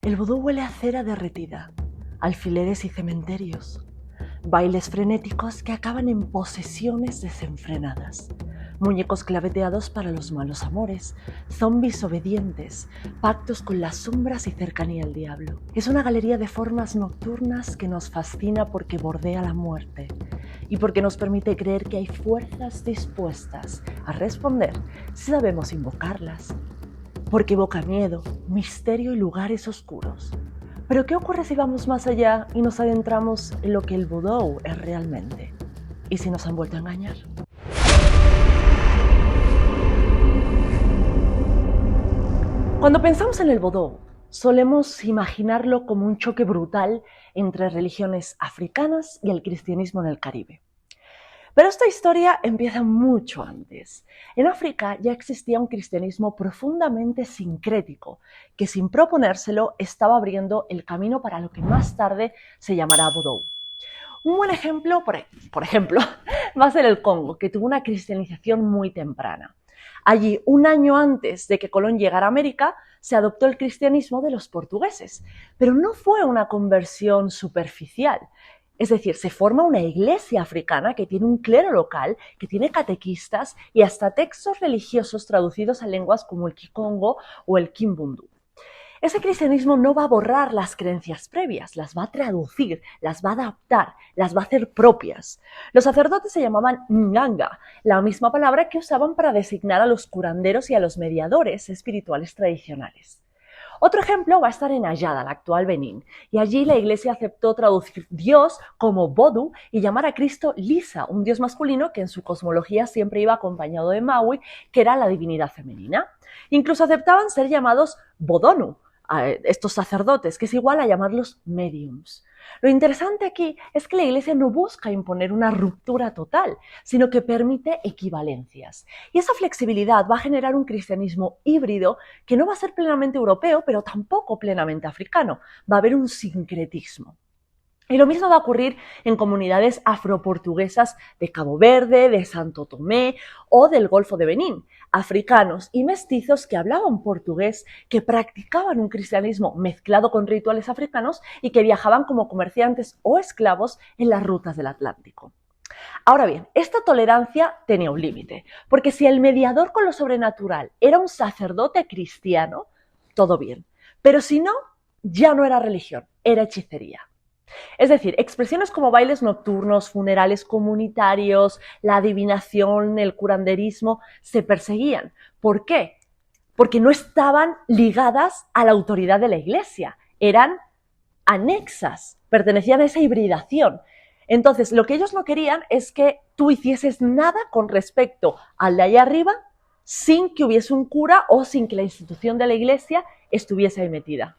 El vudú huele a cera derretida, alfileres y cementerios, bailes frenéticos que acaban en posesiones desenfrenadas, muñecos claveteados para los malos amores, zombis obedientes, pactos con las sombras y cercanía al diablo. Es una galería de formas nocturnas que nos fascina porque bordea la muerte y porque nos permite creer que hay fuerzas dispuestas a responder si sabemos invocarlas. Porque evoca miedo, misterio y lugares oscuros. Pero ¿qué ocurre si vamos más allá y nos adentramos en lo que el vudú es realmente? ¿Y si nos han vuelto a engañar? Cuando pensamos en el vudú, solemos imaginarlo como un choque brutal entre religiones africanas y el cristianismo en el Caribe. Pero esta historia empieza mucho antes. En África ya existía un cristianismo profundamente sincrético, que sin proponérselo estaba abriendo el camino para lo que más tarde se llamará vudú. Un buen ejemplo, por ejemplo, va a ser el Congo, que tuvo una cristianización muy temprana. Allí, un año antes de que Colón llegara a América, se adoptó el cristianismo de los portugueses, pero no fue una conversión superficial. Es decir, se forma una iglesia africana que tiene un clero local, que tiene catequistas y hasta textos religiosos traducidos a lenguas como el Kikongo o el Kimbundu. Ese cristianismo no va a borrar las creencias previas, las va a traducir, las va a adaptar, las va a hacer propias. Los sacerdotes se llamaban nganga, la misma palabra que usaban para designar a los curanderos y a los mediadores espirituales tradicionales. Otro ejemplo va a estar en Ayada, la actual Benín, y allí la iglesia aceptó traducir Dios como Vodou y llamar a Cristo Lisa, un dios masculino que en su cosmología siempre iba acompañado de Maui, que era la divinidad femenina. Incluso aceptaban ser llamados Bodonu, estos sacerdotes, que es igual a llamarlos mediums. Lo interesante aquí es que la Iglesia no busca imponer una ruptura total, sino que permite equivalencias. Y esa flexibilidad va a generar un cristianismo híbrido que no va a ser plenamente europeo, pero tampoco plenamente africano. Va a haber un sincretismo. Y lo mismo va a ocurrir en comunidades afroportuguesas de Cabo Verde, de Santo Tomé o del Golfo de Benín, africanos y mestizos que hablaban portugués, que practicaban un cristianismo mezclado con rituales africanos y que viajaban como comerciantes o esclavos en las rutas del Atlántico. Ahora bien, esta tolerancia tenía un límite, porque si el mediador con lo sobrenatural era un sacerdote cristiano, todo bien, pero si no, ya no era religión, era hechicería. Es decir, expresiones como bailes nocturnos, funerales comunitarios, la adivinación, el curanderismo, se perseguían. ¿Por qué? Porque no estaban ligadas a la autoridad de la Iglesia, eran anexas, pertenecían a esa hibridación. Entonces, lo que ellos no querían es que tú hicieses nada con respecto al de allá arriba sin que hubiese un cura o sin que la institución de la Iglesia estuviese ahí metida.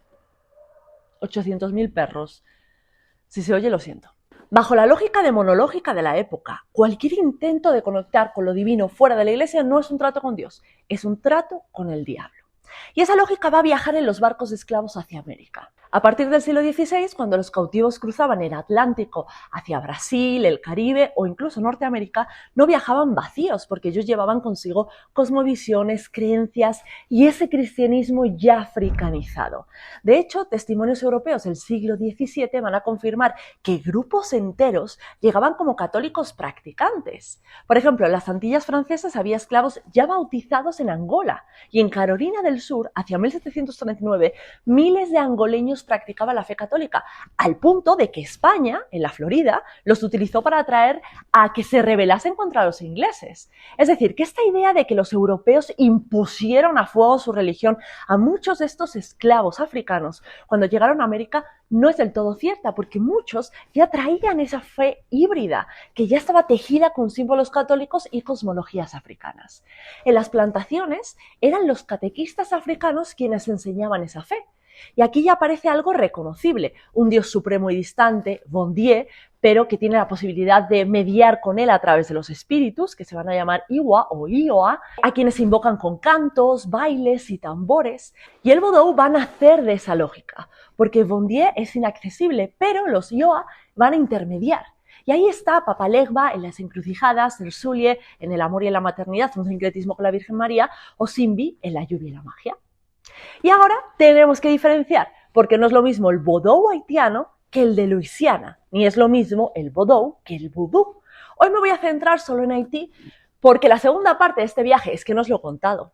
800.000 perros. Si se oye, lo siento. Bajo la lógica demonológica de la época, cualquier intento de conectar con lo divino fuera de la Iglesia no es un trato con Dios, es un trato con el diablo. Y esa lógica va a viajar en los barcos de esclavos hacia América. A partir del siglo XVI, cuando los cautivos cruzaban el Atlántico hacia Brasil, el Caribe o incluso Norteamérica, no viajaban vacíos porque ellos llevaban consigo cosmovisiones, creencias y ese cristianismo ya africanizado. De hecho, testimonios europeos del siglo XVII van a confirmar que grupos enteros llegaban como católicos practicantes. Por ejemplo, en las Antillas francesas había esclavos ya bautizados en Angola y en Carolina del Sur, hacia 1739, miles de angoleños practicaban la fe católica, al punto de que España, en la Florida, los utilizó para atraer a que se rebelasen contra los ingleses. Es decir, que esta idea de que los europeos impusieron a fuego su religión a muchos de estos esclavos africanos cuando llegaron a América no es del todo cierta, porque muchos ya traían esa fe híbrida, que ya estaba tejida con símbolos católicos y cosmologías africanas. En las plantaciones eran los catequistas africanos quienes enseñaban esa fe. Y aquí ya aparece algo reconocible, un Dios supremo y distante, bon Dieu, pero que tiene la posibilidad de mediar con él a través de los espíritus, que se van a llamar Iwa o Ioa, a quienes se invocan con cantos, bailes y tambores. Y el vudú va a nacer de esa lógica, porque bon Dieu es inaccesible, pero los Ioa van a intermediar. Y ahí está Papa Legba en las encrucijadas, el Zulie en el amor y en la maternidad, un sincretismo con la Virgen María, o Simbi en la lluvia y la magia. Y ahora tenemos que diferenciar, porque no es lo mismo el vodou haitiano que el de Luisiana, ni es lo mismo el vodou que el vudú. Hoy me voy a centrar solo en Haití, porque la segunda parte de este viaje es que no os lo he contado.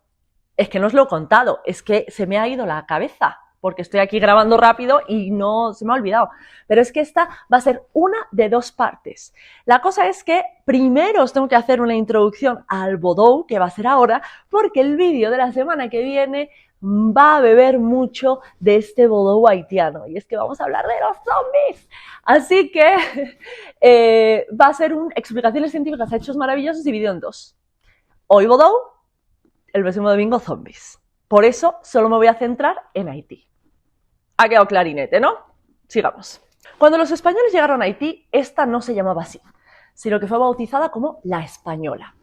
Es que no os lo he contado, es que se me ha ido la cabeza, porque estoy aquí grabando rápido y no se me ha olvidado. Pero es que esta va a ser una de dos partes. La cosa es que primero os tengo que hacer una introducción al vodou, que va a ser ahora, porque el vídeo de la semana que viene va a beber mucho de este vodou haitiano. Y es que vamos a hablar de los zombies. Así que va a ser un explicaciones científicas a hechos maravillosos dividido en dos. Hoy vodou, el próximo domingo zombies. Por eso solo me voy a centrar en Haití. Ha quedado clarinete, ¿no? Sigamos. Cuando los españoles llegaron a Haití, esta no se llamaba así, sino que fue bautizada como la Española.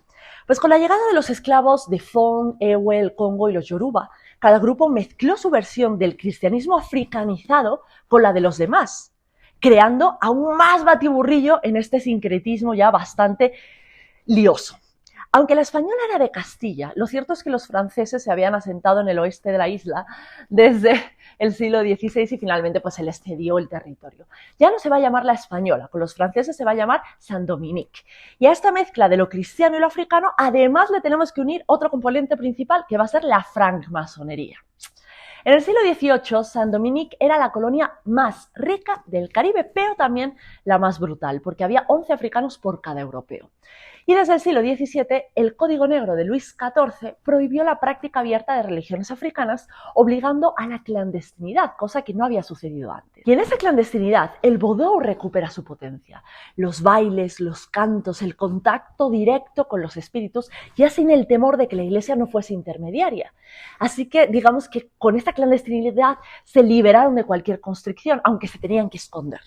Pues con la llegada de los esclavos de Fon, Ewe, el Congo y los Yoruba, cada grupo mezcló su versión del cristianismo africanizado con la de los demás, creando aún más batiburrillo en este sincretismo ya bastante lioso. Aunque la española era de Castilla, lo cierto es que los franceses se habían asentado en el oeste de la isla desde el siglo XVI y finalmente pues se les cedió el territorio. Ya no se va a llamar la española, con los franceses se va a llamar Saint-Dominique. Y a esta mezcla de lo cristiano y lo africano, además le tenemos que unir otro componente principal que va a ser la francmasonería. En el siglo XVIII, Saint-Dominique era la colonia más rica del Caribe, pero también la más brutal, porque había 11 africanos por cada europeo. Y desde el siglo XVII, el Código Negro de Luis XIV prohibió la práctica abierta de religiones africanas, obligando a la clandestinidad, cosa que no había sucedido antes. Y en esa clandestinidad, el vodou recupera su potencia. Los bailes, los cantos, el contacto directo con los espíritus, ya sin el temor de que la iglesia no fuese intermediaria. Así que, digamos que con esta clandestinidad se liberaron de cualquier constricción, aunque se tenían que esconder.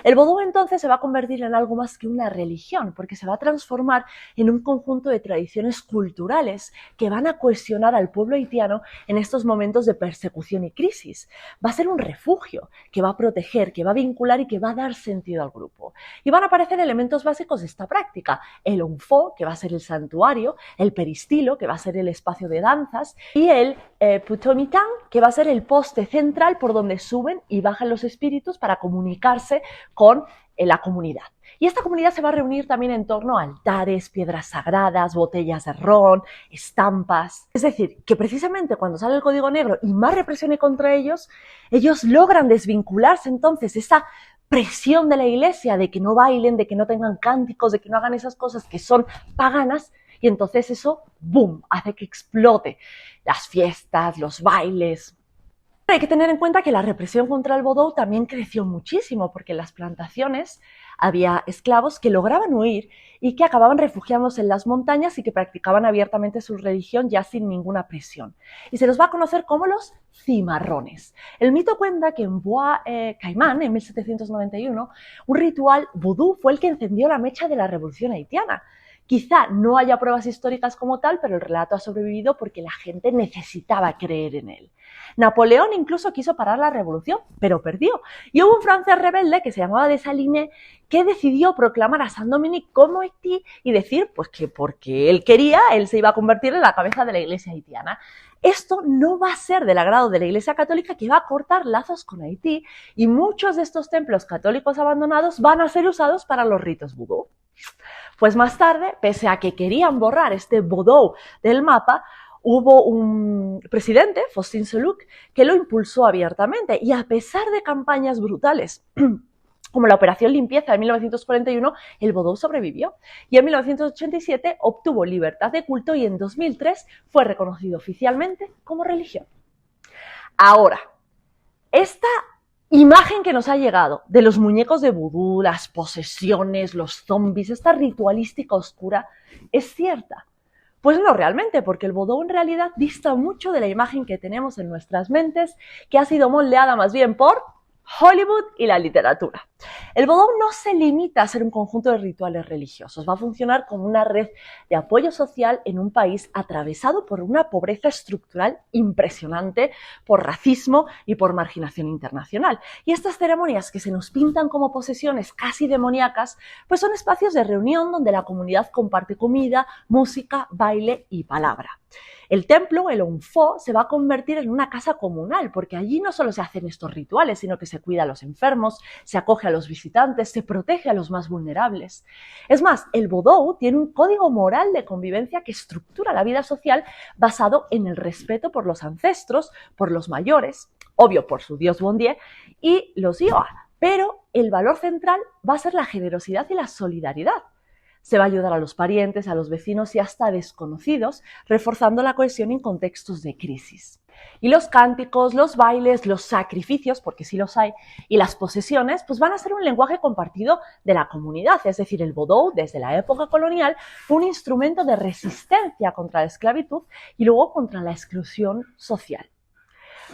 El vodou entonces se va a convertir en algo más que una religión, porque se va a transformar en un conjunto de tradiciones culturales que van a cohesionar al pueblo haitiano en estos momentos de persecución y crisis. Va a ser un refugio que va a proteger, que va a vincular y que va a dar sentido al grupo. Y van a aparecer elementos básicos de esta práctica: el onfo, que va a ser el santuario, el peristilo, que va a ser el espacio de danzas, y el putomitán, que va a ser el poste central por donde suben y bajan los espíritus para comunicarse con la comunidad. Y esta comunidad se va a reunir también en torno a altares, piedras sagradas, botellas de ron, estampas. Es decir, que precisamente cuando sale el Código Negro y más represión contra ellos, ellos logran desvincularse entonces esa presión de la iglesia de que no bailen, de que no tengan cánticos, de que no hagan esas cosas que son paganas, y entonces eso, ¡boom!, hace que explote las fiestas, los bailes. Hay que tener en cuenta que la represión contra el vodou también creció muchísimo, porque en las plantaciones había esclavos que lograban huir y que acababan refugiándose en las montañas y que practicaban abiertamente su religión ya sin ninguna presión. Y se los va a conocer como los cimarrones. El mito cuenta que en Bois Caimán, en 1791, un ritual vudú fue el que encendió la mecha de la revolución haitiana. Quizá no haya pruebas históricas como tal, pero el relato ha sobrevivido porque la gente necesitaba creer en él. Napoleón incluso quiso parar la revolución, pero perdió. Y hubo un francés rebelde que se llamaba Dessalines que decidió proclamar a Saint-Dominique como Haití y decir pues que porque él quería, él se iba a convertir en la cabeza de la iglesia haitiana. Esto no va a ser del agrado de la Iglesia Católica, que va a cortar lazos con Haití, y muchos de estos templos católicos abandonados van a ser usados para los ritos vudú. Pues más tarde, pese a que querían borrar este vodou del mapa, hubo un presidente, Faustin Soulouque, que lo impulsó abiertamente, y a pesar de campañas brutales como la Operación Limpieza de 1941, el vodou sobrevivió. Y en 1987 obtuvo libertad de culto y en 2003 fue reconocido oficialmente como religión. Ahora, esta imagen que nos ha llegado de los muñecos de vudú, las posesiones, los zombies, esta ritualística oscura, ¿es cierta? Pues no realmente, porque el vodou en realidad dista mucho de la imagen que tenemos en nuestras mentes, que ha sido moldeada más bien por Hollywood y la literatura. El vodou no se limita a ser un conjunto de rituales religiosos, va a funcionar como una red de apoyo social en un país atravesado por una pobreza estructural impresionante, por racismo y por marginación internacional. Y estas ceremonias que se nos pintan como posesiones casi demoníacas, pues son espacios de reunión donde la comunidad comparte comida, música, baile y palabra. El templo, el Onfo, se va a convertir en una casa comunal, porque allí no solo se hacen estos rituales, sino que se cuida a los enfermos, se acoge a los visitantes, se protege a los más vulnerables. Es más, el vodou tiene un código moral de convivencia que estructura la vida social basado en el respeto por los ancestros, por los mayores, obvio por su dios Bondye, y los Ioa. Pero el valor central va a ser la generosidad y la solidaridad. Se va a ayudar a los parientes, a los vecinos y hasta a desconocidos, reforzando la cohesión en contextos de crisis. Y los cánticos, los bailes, los sacrificios, porque sí los hay, y las posesiones, pues van a ser un lenguaje compartido de la comunidad. Es decir, el vodou, desde la época colonial, fue un instrumento de resistencia contra la esclavitud y luego contra la exclusión social.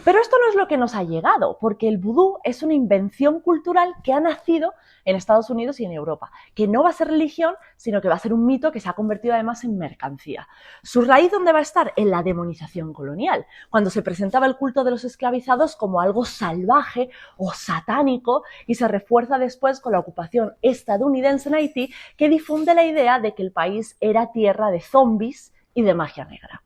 Pero esto no es lo que nos ha llegado, porque el vudú es una invención cultural que ha nacido en Estados Unidos y en Europa, que no va a ser religión, sino que va a ser un mito que se ha convertido además en mercancía. ¿Su raíz dónde va a estar? En la demonización colonial, cuando se presentaba el culto de los esclavizados como algo salvaje o satánico, y se refuerza después con la ocupación estadounidense en Haití, que difunde la idea de que el país era tierra de zombies y de magia negra.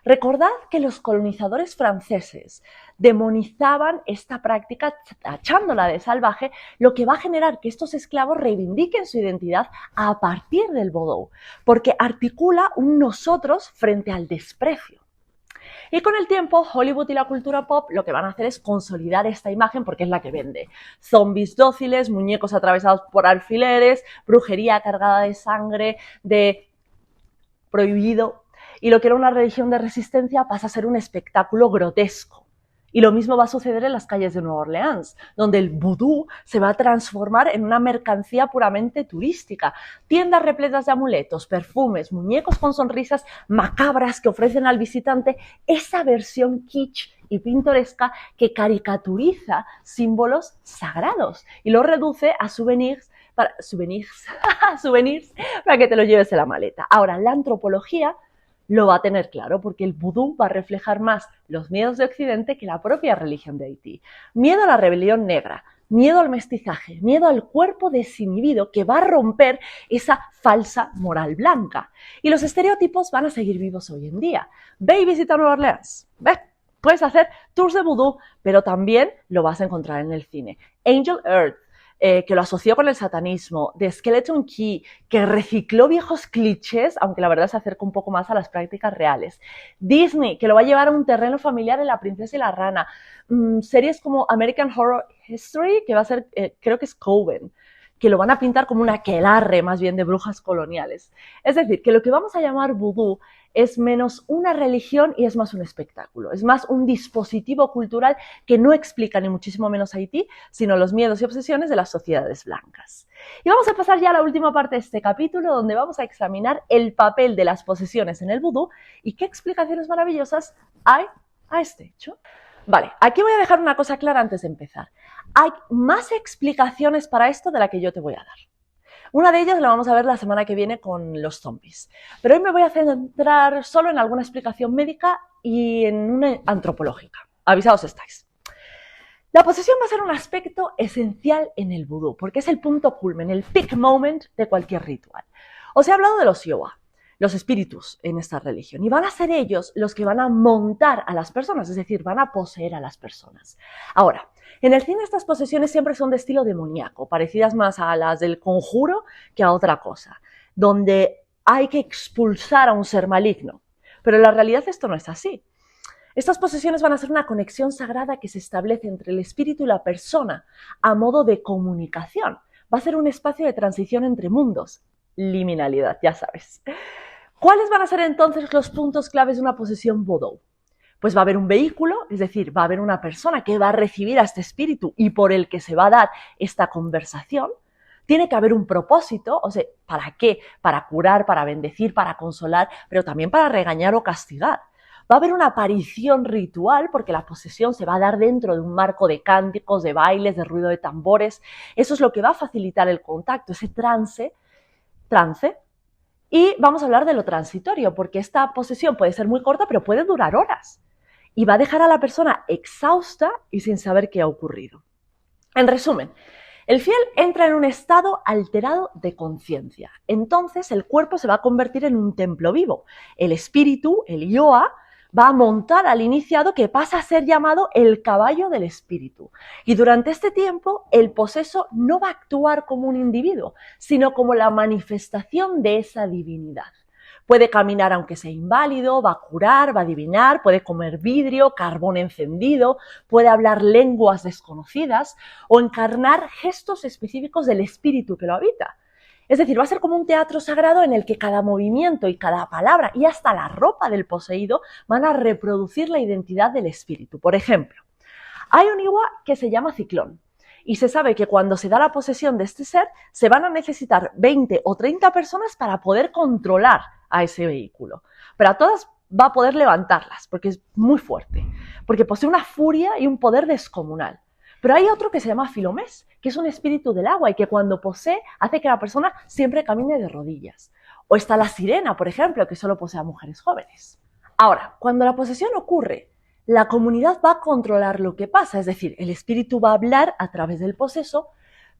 Recordad que los colonizadores franceses demonizaban esta práctica tachándola de salvaje, lo que va a generar que estos esclavos reivindiquen su identidad a partir del vodou, porque articula un nosotros frente al desprecio. Y con el tiempo, Hollywood y la cultura pop lo que van a hacer es consolidar esta imagen porque es la que vende. Zombies dóciles, muñecos atravesados por alfileres, brujería cargada de sangre, de prohibido. Y lo que era una religión de resistencia pasa a ser un espectáculo grotesco. Y lo mismo va a suceder en las calles de Nueva Orleans, donde el vudú se va a transformar en una mercancía puramente turística. Tiendas repletas de amuletos, perfumes, muñecos con sonrisas macabras que ofrecen al visitante esa versión kitsch y pintoresca que caricaturiza símbolos sagrados y los reduce a souvenirs para que te los lleves en la maleta. Ahora, la antropología lo va a tener claro, porque el vudú va a reflejar más los miedos de Occidente que la propia religión de Haití. Miedo a la rebelión negra, miedo al mestizaje, miedo al cuerpo desinhibido que va a romper esa falsa moral blanca. Y los estereotipos van a seguir vivos hoy en día. Ve y visita Nueva Orleans. Ve, puedes hacer tours de vudú, pero también lo vas a encontrar en el cine. Angel Earth, que lo asoció con el satanismo, de Skeleton Key, que recicló viejos clichés, aunque la verdad se acerca un poco más a las prácticas reales. Disney, que lo va a llevar a un terreno familiar en La princesa y la rana. Series como American Horror History, que va a ser, creo que es Coven, que lo van a pintar como un aquelarre más bien de brujas coloniales. Es decir, que lo que vamos a llamar vudú es menos una religión y es más un espectáculo. Es más un dispositivo cultural que no explica ni muchísimo menos Haití, sino los miedos y obsesiones de las sociedades blancas. Y vamos a pasar ya a la última parte de este capítulo, donde vamos a examinar el papel de las posesiones en el vudú y qué explicaciones maravillosas hay a este hecho. Vale, aquí voy a dejar una cosa clara antes de empezar. Hay más explicaciones para esto de la que yo te voy a dar. Una de ellas la vamos a ver la semana que viene con los zombies. Pero hoy me voy a centrar solo en alguna explicación médica y en una antropológica. Avisados estáis. La posesión va a ser un aspecto esencial en el vudú, porque es el punto culmen, el peak moment de cualquier ritual. Os he hablado de los Iowa, los espíritus en esta religión, y van a ser ellos los que van a montar a las personas, es decir, van a poseer a las personas. Ahora, en el cine estas posesiones siempre son de estilo demoníaco, parecidas más a las del Conjuro que a otra cosa, donde hay que expulsar a un ser maligno. Pero en la realidad esto no es así. Estas posesiones van a ser una conexión sagrada que se establece entre el espíritu y la persona a modo de comunicación. Va a ser un espacio de transición entre mundos. Liminalidad, ya sabes. ¿Cuáles van a ser entonces los puntos claves de una posesión vodou? Pues va a haber un vehículo, es decir, va a haber una persona que va a recibir a este espíritu y por el que se va a dar esta conversación. Tiene que haber un propósito, o sea, ¿para qué? Para curar, para bendecir, para consolar, pero también para regañar o castigar. Va a haber una aparición ritual porque la posesión se va a dar dentro de un marco de cánticos, de bailes, de ruido de tambores. Eso es lo que va a facilitar el contacto, ese trance. Y vamos a hablar de lo transitorio, porque esta posesión puede ser muy corta, pero puede durar horas. Y va a dejar a la persona exhausta y sin saber qué ha ocurrido. En resumen, el fiel entra en un estado alterado de conciencia. Entonces el cuerpo se va a convertir en un templo vivo. El espíritu, el yoa, va a montar al iniciado, que pasa a ser llamado el caballo del espíritu. Y durante este tiempo el poseso no va a actuar como un individuo, sino como la manifestación de esa divinidad. Puede caminar aunque sea inválido, va a curar, va a adivinar, puede comer vidrio, carbón encendido, puede hablar lenguas desconocidas o encarnar gestos específicos del espíritu que lo habita. Es decir, va a ser como un teatro sagrado en el que cada movimiento y cada palabra y hasta la ropa del poseído van a reproducir la identidad del espíritu. Por ejemplo, hay un Iwa que se llama Ciclón. Y se sabe que cuando se da la posesión de este ser, se van a necesitar 20 o 30 personas para poder controlar a ese vehículo. Pero a todas va a poder levantarlas, porque es muy fuerte, porque posee una furia y un poder descomunal. Pero hay otro que se llama Filomés, que es un espíritu del agua y que cuando posee hace que la persona siempre camine de rodillas. O está la sirena, por ejemplo, que solo posee a mujeres jóvenes. Ahora, cuando la posesión ocurre, la comunidad va a controlar lo que pasa, es decir, el espíritu va a hablar a través del poseso,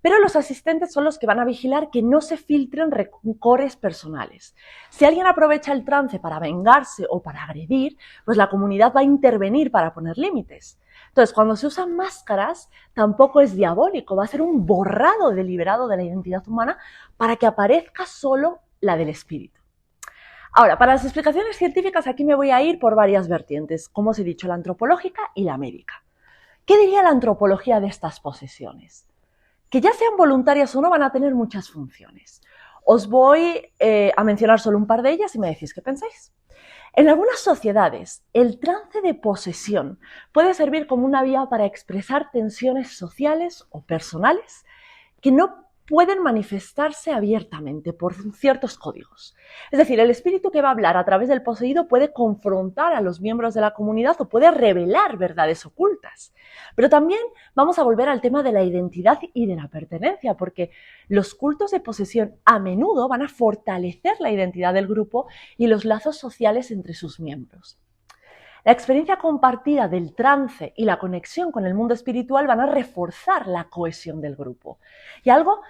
pero los asistentes son los que van a vigilar que no se filtren rencores personales. Si alguien aprovecha el trance para vengarse o para agredir, pues la comunidad va a intervenir para poner límites. Entonces, cuando se usan máscaras, tampoco es diabólico, va a ser un borrado deliberado de la identidad humana para que aparezca solo la del espíritu. Ahora, para las explicaciones científicas aquí me voy a ir por varias vertientes, como os he dicho, la antropológica y la médica. ¿Qué diría la antropología de estas posesiones? Que ya sean voluntarias o no van a tener muchas funciones. Os voy a mencionar solo un par de ellas y me decís qué pensáis. En algunas sociedades, el trance de posesión puede servir como una vía para expresar tensiones sociales o personales que no pueden manifestarse abiertamente por ciertos códigos. Es decir, el espíritu que va a hablar a través del poseído puede confrontar a los miembros de la comunidad o puede revelar verdades ocultas. Pero también vamos a volver al tema de la identidad y de la pertenencia, porque los cultos de posesión a menudo van a fortalecer la identidad del grupo y los lazos sociales entre sus miembros. La experiencia compartida del trance y la conexión con el mundo espiritual van a reforzar la cohesión del grupo. Y algo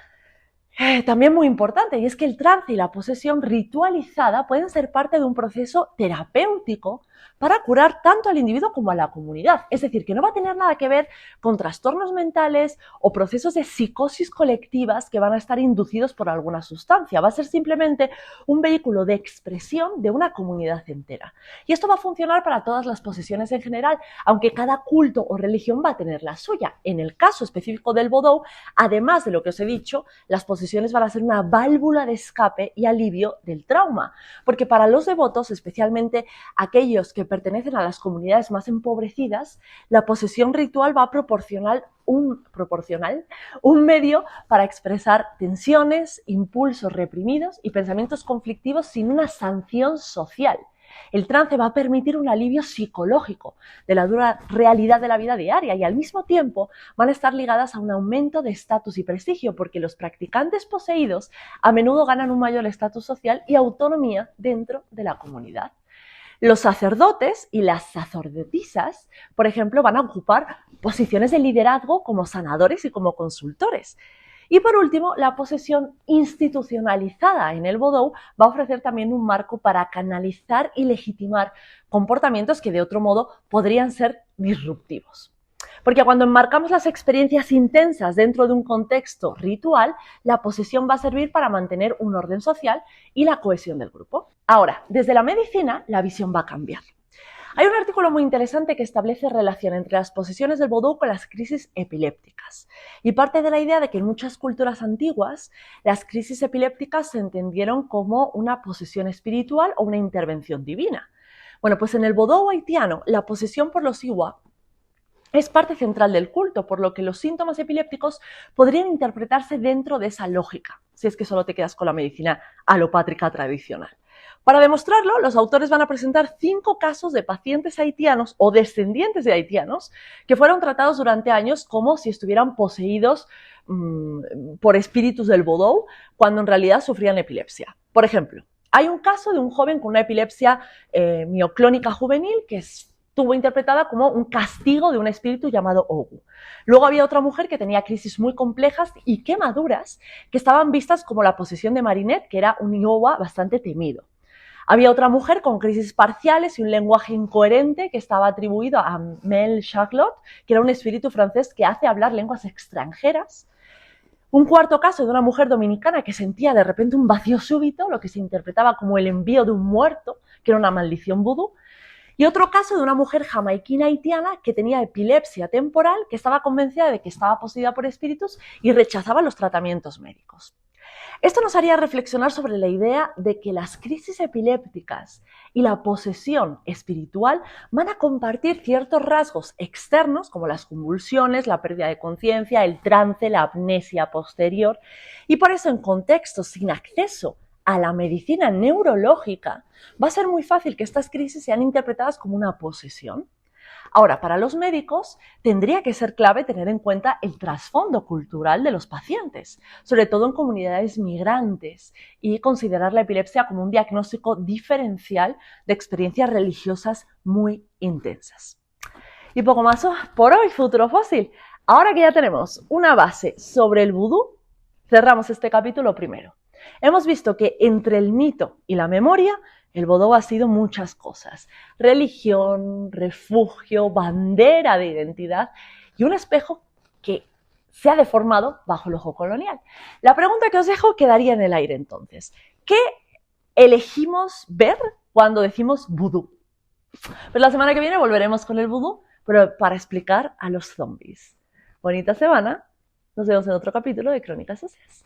también muy importante, y es que el trance y la posesión ritualizada pueden ser parte de un proceso terapéutico para curar tanto al individuo como a la comunidad. Es decir, que no va a tener nada que ver con trastornos mentales o procesos de psicosis colectivas que van a estar inducidos por alguna sustancia. Va a ser simplemente un vehículo de expresión de una comunidad entera. Y esto va a funcionar para todas las posesiones en general, aunque cada culto o religión va a tener la suya. En el caso específico del vodou, además de lo que os he dicho, las posesiones van a ser una válvula de escape y alivio del trauma, porque para los devotos, especialmente aquellos que pertenecen a las comunidades más empobrecidas, la posesión ritual va a proporcionar un medio para expresar tensiones, impulsos reprimidos y pensamientos conflictivos sin una sanción social. El trance va a permitir un alivio psicológico de la dura realidad de la vida diaria y al mismo tiempo van a estar ligadas a un aumento de estatus y prestigio, porque los practicantes poseídos a menudo ganan un mayor estatus social y autonomía dentro de la comunidad. Los sacerdotes y las sacerdotisas, por ejemplo, van a ocupar posiciones de liderazgo como sanadores y como consultores. Y por último, la posesión institucionalizada en el vodou va a ofrecer también un marco para canalizar y legitimar comportamientos que de otro modo podrían ser disruptivos. Porque cuando enmarcamos las experiencias intensas dentro de un contexto ritual, la posesión va a servir para mantener un orden social y la cohesión del grupo. Ahora, desde la medicina, la visión va a cambiar. Hay un artículo muy interesante que establece relación entre las posesiones del vodou con las crisis epilépticas y parte de la idea de que en muchas culturas antiguas las crisis epilépticas se entendieron como una posesión espiritual o una intervención divina. Bueno, pues en el vodou haitiano la posesión por los Iwa es parte central del culto, por lo que los síntomas epilépticos podrían interpretarse dentro de esa lógica, si es que solo te quedas con la medicina alopátrica tradicional. Para demostrarlo, los autores van a presentar 5 casos de pacientes haitianos o descendientes de haitianos que fueron tratados durante años como si estuvieran poseídos por espíritus del vodou, cuando en realidad sufrían epilepsia. Por ejemplo, hay un caso de un joven con una epilepsia mioclónica juvenil que estuvo interpretada como un castigo de un espíritu llamado Ogu. Luego había otra mujer que tenía crisis muy complejas y quemaduras que estaban vistas como la posesión de Marinette, que era un Iowa bastante temido. Había otra mujer con crisis parciales y un lenguaje incoherente que estaba atribuido a Mel Charlotte, que era un espíritu francés que hace hablar lenguas extranjeras. Un cuarto caso de una mujer dominicana que sentía de repente un vacío súbito, lo que se interpretaba como el envío de un muerto, que era una maldición vudú. Y otro caso de una mujer jamaiquina haitiana que tenía epilepsia temporal, que estaba convencida de que estaba poseída por espíritus y rechazaba los tratamientos médicos. Esto nos haría reflexionar sobre la idea de que las crisis epilépticas y la posesión espiritual van a compartir ciertos rasgos externos, como las convulsiones, la pérdida de conciencia, el trance, la amnesia posterior, y por eso en contextos sin acceso a la medicina neurológica va a ser muy fácil que estas crisis sean interpretadas como una posesión. Ahora, para los médicos tendría que ser clave tener en cuenta el trasfondo cultural de los pacientes, sobre todo en comunidades migrantes, y considerar la epilepsia como un diagnóstico diferencial de experiencias religiosas muy intensas. Y poco más por hoy, Futuro Fósil. Ahora que ya tenemos una base sobre el vudú, cerramos este capítulo primero. Hemos visto que entre el mito y la memoria, el vodou ha sido muchas cosas: religión, refugio, bandera de identidad y un espejo que se ha deformado bajo el ojo colonial. La pregunta que os dejo quedaría en el aire entonces. ¿Qué elegimos ver cuando decimos vudú? Pues la semana que viene volveremos con el vudú, pero para explicar a los zombies. Bonita semana. Nos vemos en otro capítulo de Crónicas Óseas.